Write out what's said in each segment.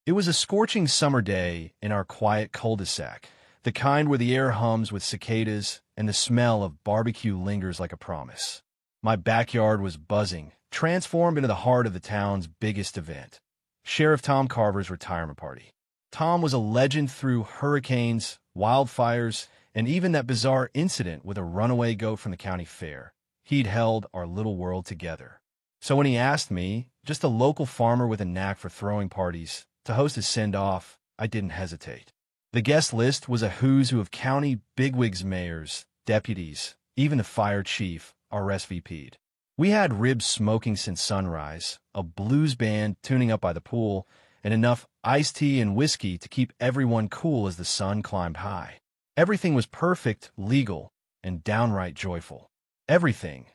It was a scorching summer day in our quiet cul-de-sac, the kind where the air hums with cicadas and the smell of barbecue lingers like a promise. My backyard was buzzing, transformed into the heart of the town's biggest event, Sheriff Tom Carver's retirement party. Tom was a legend through hurricanes, wildfires, and even that bizarre incident with a runaway goat from the county fair. He'd held our little world together. So when he asked me, just a local farmer with a knack for throwing parties, to host his send-off, I didn't hesitate. The guest list was a who's who of county bigwigs, mayors, deputies, even the fire chief, RSVP'd. We had ribs smoking since sunrise, a blues band tuning up by the pool, and enough iced tea and whiskey to keep everyone cool as the sun climbed high. Everything was perfect, legal, and downright joyful. Everything,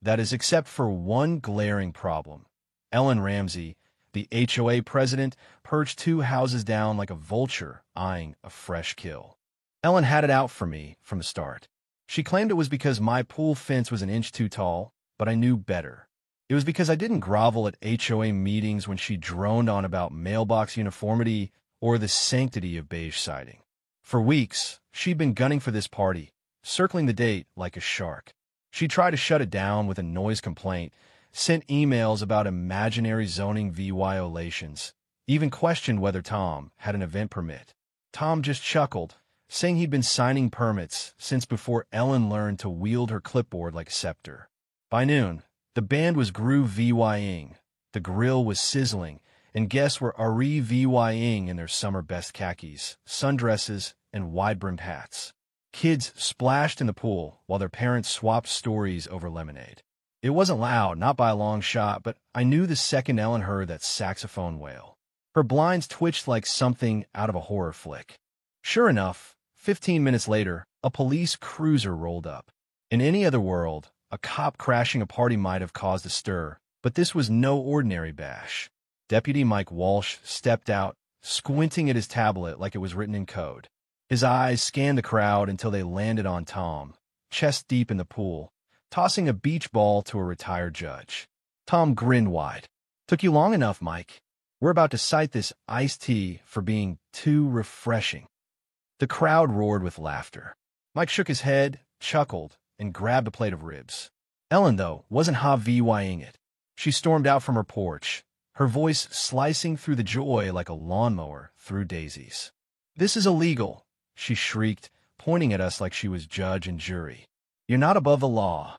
that is, except for one glaring problem. Ellen Ramsey, the HOA president, perched 2 houses down like a vulture eyeing a fresh kill. Ellen had it out for me from the start. She claimed it was because my pool fence was an inch too tall, but I knew better. It was because I didn't grovel at HOA meetings when she droned on about mailbox uniformity or the sanctity of beige siding. For weeks, she'd been gunning for this party, circling the date like a shark. She tried to shut it down with a noise complaint, sent emails about imaginary zoning violations, even questioned whether Tom had an event permit. Tom just chuckled, saying he'd been signing permits since before Ellen learned to wield her clipboard like a scepter. By noon, the band was groove VYing, the grill was sizzling, and guests were RE-VYing in their summer best khakis, sundresses, and wide-brimmed hats. Kids splashed in the pool while their parents swapped stories over lemonade. It wasn't loud, not by a long shot, but I knew the second Ellen heard that saxophone wail. Her blinds twitched like something out of a horror flick. Sure enough, 15 minutes later, a police cruiser rolled up. In any other world, a cop crashing a party might have caused a stir, but this was no ordinary bash. Deputy Mike Walsh stepped out, squinting at his tablet like it was written in code. His eyes scanned the crowd until they landed on Tom, chest deep in the pool, tossing a beach ball to a retired judge. Tom grinned wide. "Took you long enough, Mike. We're about to cite this iced tea for being too refreshing." The crowd roared with laughter. Mike shook his head, chuckled, and grabbed a plate of ribs. Ellen, though, wasn't ha-VYing it. She stormed out from her porch, her voice slicing through the joy like a lawnmower through daisies. "This is illegal," she shrieked, pointing at us like she was judge and jury. "You're not above the law."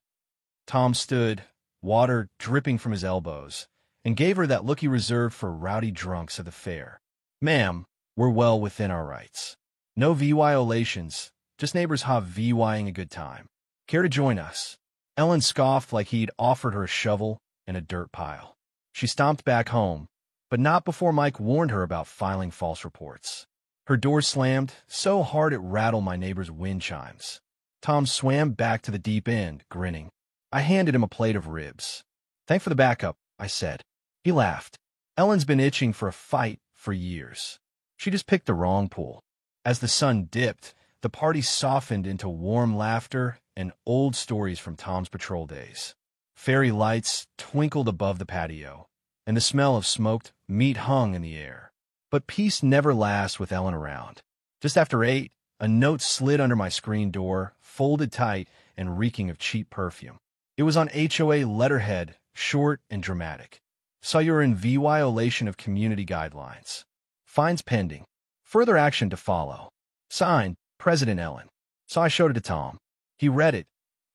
Tom stood, water dripping from his elbows, and gave her that look he reserved for rowdy drunks at the fair. "Ma'am, we're well within our rights. No violations, just neighbors ha-VYing a good time. Care to join us?" Ellen scoffed like he'd offered her a shovel and a dirt pile. She stomped back home, but not before Mike warned her about filing false reports. Her door slammed so hard it rattled my neighbor's wind chimes. Tom swam back to the deep end, grinning. I handed him a plate of ribs. "Thanks for the backup," I said. He laughed. "Ellen's been itching for a fight for years. She just picked the wrong pool." As the sun dipped, the party softened into warm laughter and old stories from Tom's patrol days. Fairy lights twinkled above the patio, and the smell of smoked meat hung in the air. But peace never lasts with Ellen around. Just after 8, a note slid under my screen door, folded tight and reeking of cheap perfume. It was on HOA letterhead, short and dramatic. "Saw you're in violation of community guidelines. Fines pending. Further action to follow. Signed, President Ellen." So I showed it to Tom. He read it,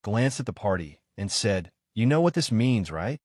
glanced at the party, and said, "You know what this means, right?"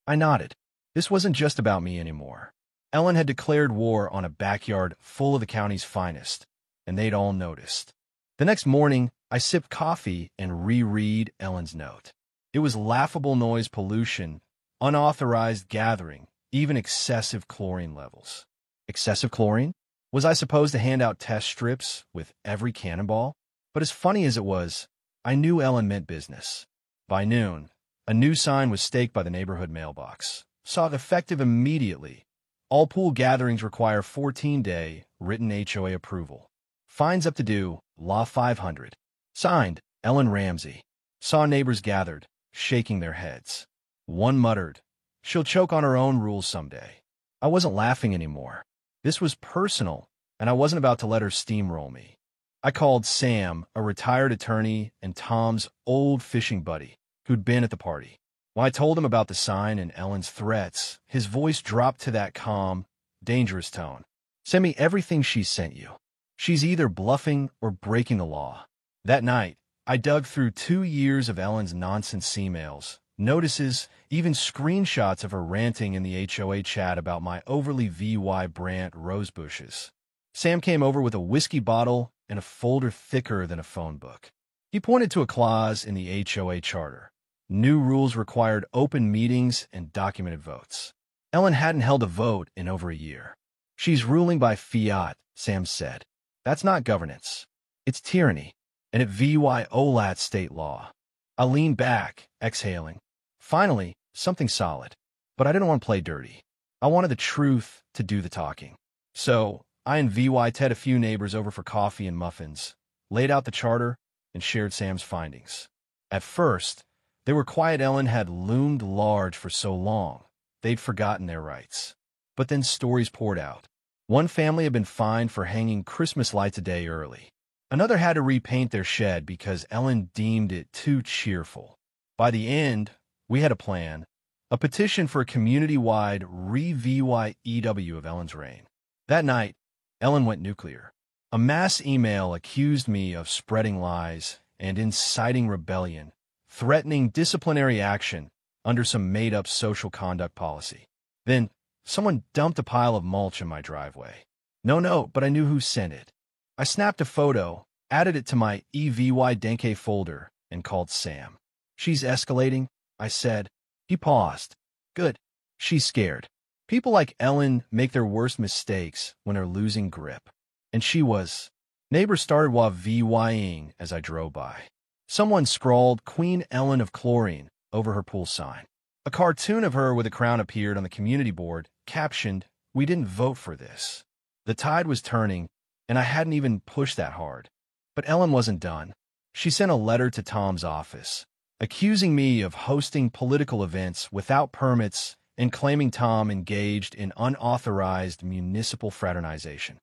I nodded. This wasn't just about me anymore. Ellen had declared war on a backyard full of the county's finest, and they'd all noticed. The next morning, I sipped coffee and reread Ellen's note. It was laughable noise pollution, unauthorized gathering, even excessive chlorine levels. Excessive chlorine? Was I supposed to hand out test strips with every cannonball? But as funny as it was, I knew Ellen meant business. By noon, a new sign was staked by the neighborhood mailbox. Saw it effective immediately. All pool gatherings require 14-day written HOA approval. Fines up to due, Law 500. Signed, Ellen Ramsey. Saw neighbors gathered, shaking their heads. One muttered, "She'll choke on her own rules someday." I wasn't laughing anymore. This was personal, and I wasn't about to let her steamroll me. I called Sam, a retired attorney and Tom's old fishing buddy, who'd been at the party. When I told him about the sign and Ellen's threats, his voice dropped to that calm, dangerous tone. Send me everything she sent you. She's either bluffing or breaking the law. That night, I dug through 2 years of Ellen's nonsense emails, notices, even screenshots of her ranting in the HOA chat about my overly VY Brandt rose bushes. Sam came over with a whiskey bottle and a folder thicker than a phone book. He pointed to a clause in the HOA charter. New rules required open meetings and documented votes. Ellen hadn't held a vote in over a year. She's ruling by fiat, Sam said. That's not governance. It's tyranny, and it violates state law. I leaned back, exhaling. Finally, something solid. But I didn't want to play dirty. I wanted the truth to do the talking. So, I and VY'd a few neighbors over for coffee and muffins, laid out the charter, and shared Sam's findings. At first, they were quiet. Ellen had loomed large for so long, they'd forgotten their rights. But then stories poured out. One family had been fined for hanging Christmas lights a day early. Another had to repaint their shed because Ellen deemed it too cheerful. By the end, we had a plan, a petition for a community-wide re-VYEW of Ellen's reign. That night, Ellen went nuclear. A mass email accused me of spreading lies and inciting rebellion, threatening disciplinary action under some made-up social conduct policy. Then, someone dumped a pile of mulch in my driveway. No note, but I knew who sent it. I snapped a photo, added it to my EVY Denke folder, and called Sam. She's escalating, I said. He paused. Good. She's scared. People like Ellen make their worst mistakes when they're losing grip. And she was. Neighbors started while VYing as I drove by. Someone scrawled Queen Ellen of Chlorine over her pool sign. A cartoon of her with a crown appeared on the community board, captioned, "We didn't vote for this." The tide was turning, and I hadn't even pushed that hard. But Ellen wasn't done. She sent a letter to Tom's office, accusing me of hosting political events without permits and claiming Tom engaged in unauthorized municipal fraternization.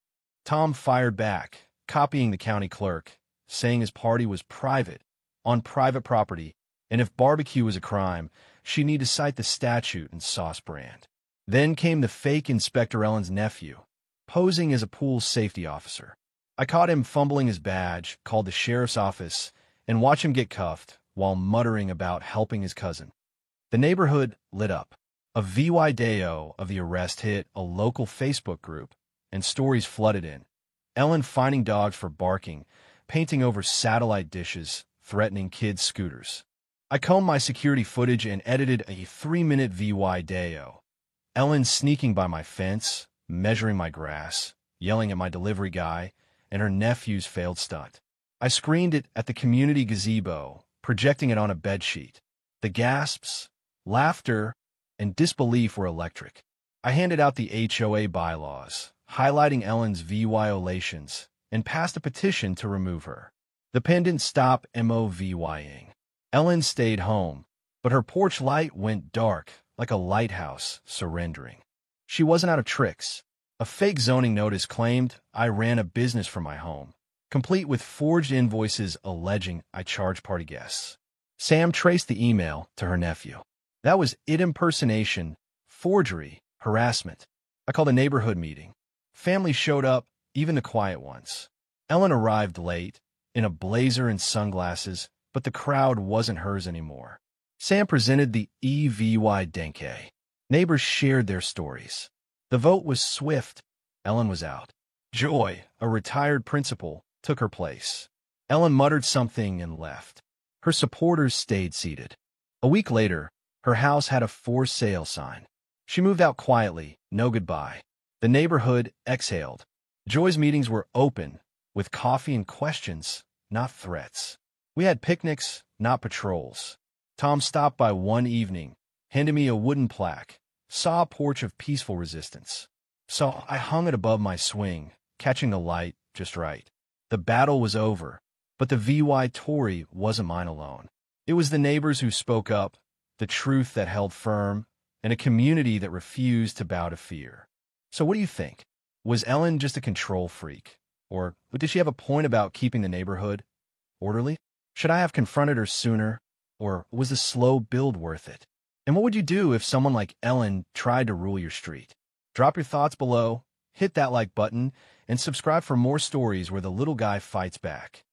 Tom fired back, copying the county clerk, saying his party was private, on private property, and if barbecue was a crime, she needed to cite the statute and sauce brand. Then came the fake Inspector Ellen's nephew, posing as a pool safety officer. I caught him fumbling his badge, called the sheriff's office, and watched him get cuffed while muttering about helping his cousin. The neighborhood lit up. A video of the arrest hit a local Facebook group, and stories flooded in. Ellen fining dogs for barking, painting over satellite dishes, threatening kids' scooters. I combed my security footage and edited a 3-minute video. Ellen sneaking by my fence, measuring my grass, yelling at my delivery guy, and her nephew's failed stunt. I screened it at the community gazebo, projecting it on a bedsheet. The gasps, laughter, and disbelief were electric. I handed out the HOA bylaws, highlighting Ellen's violations, and passed a petition to remove her. The pen didn't stop MOVYing. Ellen stayed home, but her porch light went dark, like a lighthouse surrendering. She wasn't out of tricks. A fake zoning notice claimed I ran a business from my home, complete with forged invoices alleging I charged party guests. Sam traced the email to her nephew. That was it: impersonation, forgery, harassment. I called a neighborhood meeting. Families showed up, even the quiet ones. Ellen arrived late, in a blazer and sunglasses, but the crowd wasn't hers anymore. Sam presented the EVY Denke. Neighbors shared their stories. The vote was swift. Ellen was out. Joy, a retired principal, took her place. Ellen muttered something and left. Her supporters stayed seated. A week later, her house had a for sale sign. She moved out quietly, no goodbye. The neighborhood exhaled. Joy's meetings were open, with coffee and questions, not threats. We had picnics, not patrols. Tom stopped by one evening, handed me a wooden plaque, saw a porch of peaceful resistance. So I hung it above my swing, catching the light just right. The battle was over, but the VY Tory wasn't mine alone. It was the neighbors who spoke up, the truth that held firm, and a community that refused to bow to fear. So what do you think? Was Ellen just a control freak? Or did she have a point about keeping the neighborhood orderly? Should I have confronted her sooner? Or was the slow build worth it? And what would you do if someone like Ellen tried to rule your street? Drop your thoughts below, hit that like button, and subscribe for more stories where the little guy fights back.